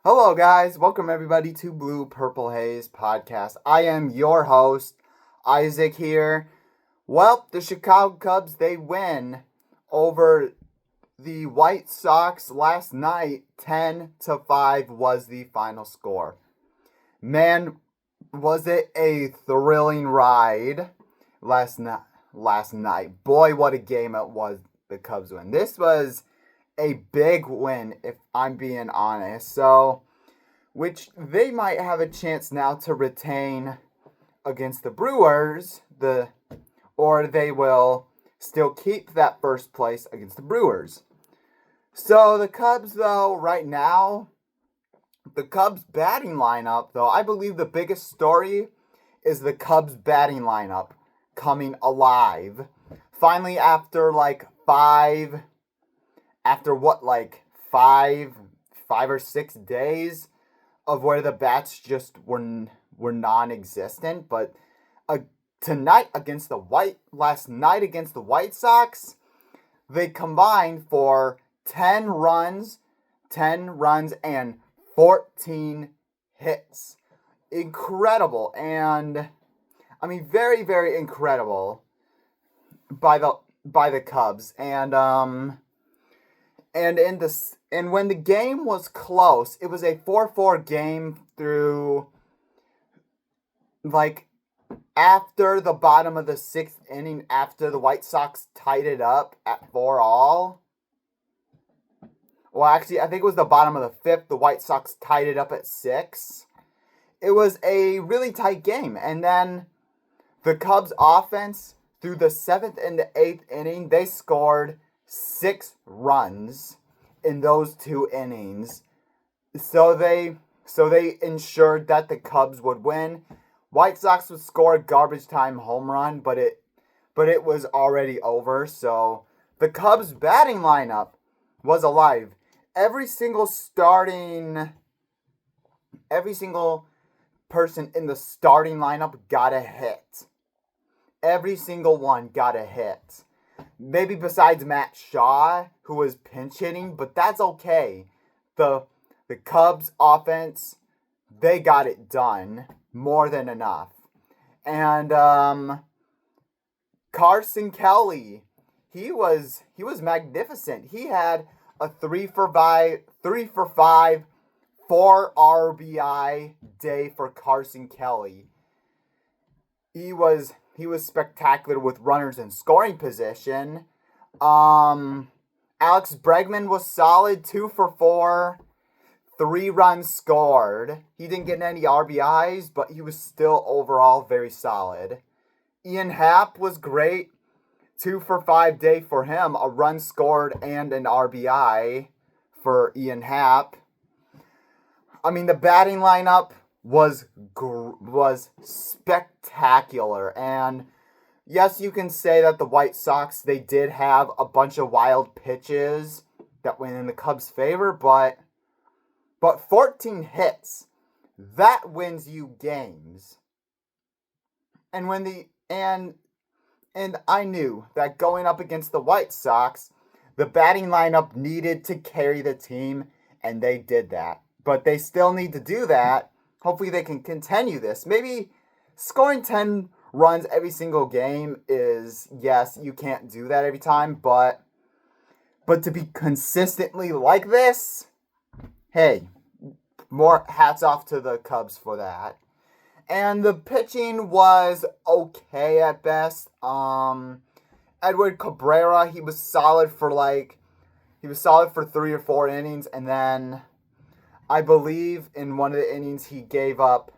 Hello, guys. Welcome, everybody, to Blue Purple Haze podcast. I am your host, Isaac here. Well, the Chicago Cubs, they win over the White Sox last night. 10-5 was the final score. Man, was it a thrilling ride last night. Boy, what a game it was, the Cubs win. This was a big win, if I'm being honest. So, which they might have a chance now to retain against the Brewers, or they will still keep that first place against the Brewers. So the Cubs, though, right now, the Cubs batting lineup, though, I believe the biggest story is the Cubs batting lineup coming alive. Finally, after five or 6 days of where the bats just were non-existent, but last night against the White Sox, they combined for 10 runs and 14 hits. Incredible, and I mean very, very incredible by the Cubs. And when the game was close, it was a 4-4 game through after the bottom of the 6th inning, after the White Sox tied it up at 4-all. Well, actually, I think it was the bottom of the 5th. The White Sox tied it up at 6. It was a really tight game. And then the Cubs offense, through the 7th and the 8th inning, they scored 6 runs in those 2 innings. So they ensured that the Cubs would win. White Sox would score a garbage time home run, but it was already over. So the Cubs batting lineup was alive. Every single person in the starting lineup got a hit. Every single one got a hit. Maybe besides Matt Shaw, who was pinch hitting, but that's okay. The Cubs offense, they got it done more than enough. And Carson Kelly, he was magnificent. He had a 3 for 5, 4 RBI day for Carson Kelly. He was spectacular with runners in scoring position. Alex Bregman was solid, 2 for 4, 3 runs scored. He didn't get any RBIs, but he was still overall very solid. Ian Happ was great, 2 for 5 day for him, a run scored and an RBI for Ian Happ. I mean, the batting lineup was spectacular, and yes, you can say that the White Sox, they did have a bunch of wild pitches that went in the Cubs' favor, but 14 hits, that wins you games. And I knew that going up against the White Sox, the batting lineup needed to carry the team, and they did that. But they still need to do that. Hopefully they can continue this. Maybe scoring 10 runs every single game is, yes, you can't do that every time, but to be consistently like this, hey, more hats off to the Cubs for that. And the pitching was okay at best. Edward Cabrera, he was solid for 3 or 4 innings, and then I believe in one of the innings he gave up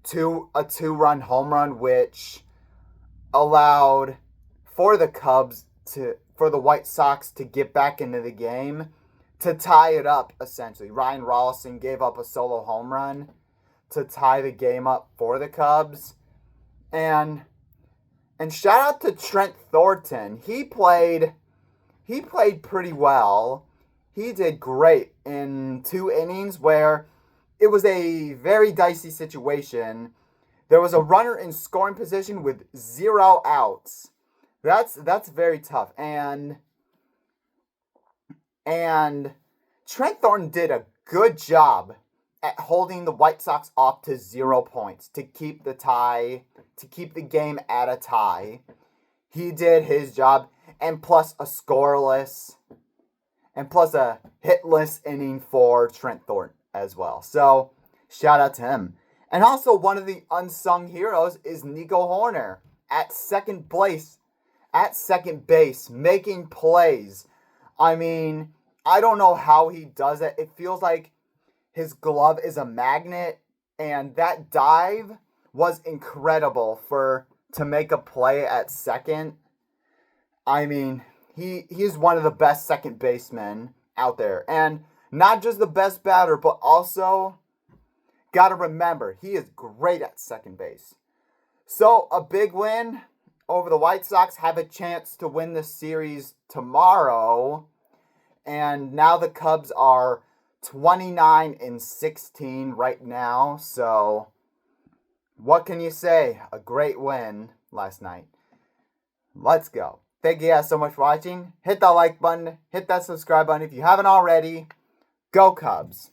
a 2-run home run, which allowed for the White Sox to get back into the game to tie it up, essentially. Ryan Rollison gave up a solo home run to tie the game up for the Cubs. And shout out to Trent Thornton. He played pretty well. He did great in 2 innings where it was a very dicey situation. There was a runner in scoring position with 0 outs. That's very tough. And Trent Thornton did a good job at holding the White Sox off to 0 points to keep the game at a tie. He did his job, and plus a scoreless, and plus a hitless inning for Trent Thornton as well. So, shout out to him. And also, one of the unsung heroes is Nico Horner at second base, making plays. I mean, I don't know how he does it. It feels like his glove is a magnet, and that dive was incredible to make a play at second. I mean, he's one of the best second basemen out there. And not just the best batter, but also, got to remember, he is great at second base. So, a big win over the White Sox, have a chance to win the series tomorrow. And now the Cubs are 29-16 right now. So, what can you say? A great win last night. Let's go. Thank you guys so much for watching. Hit that like button. Hit that subscribe button if you haven't already. Go Cubs.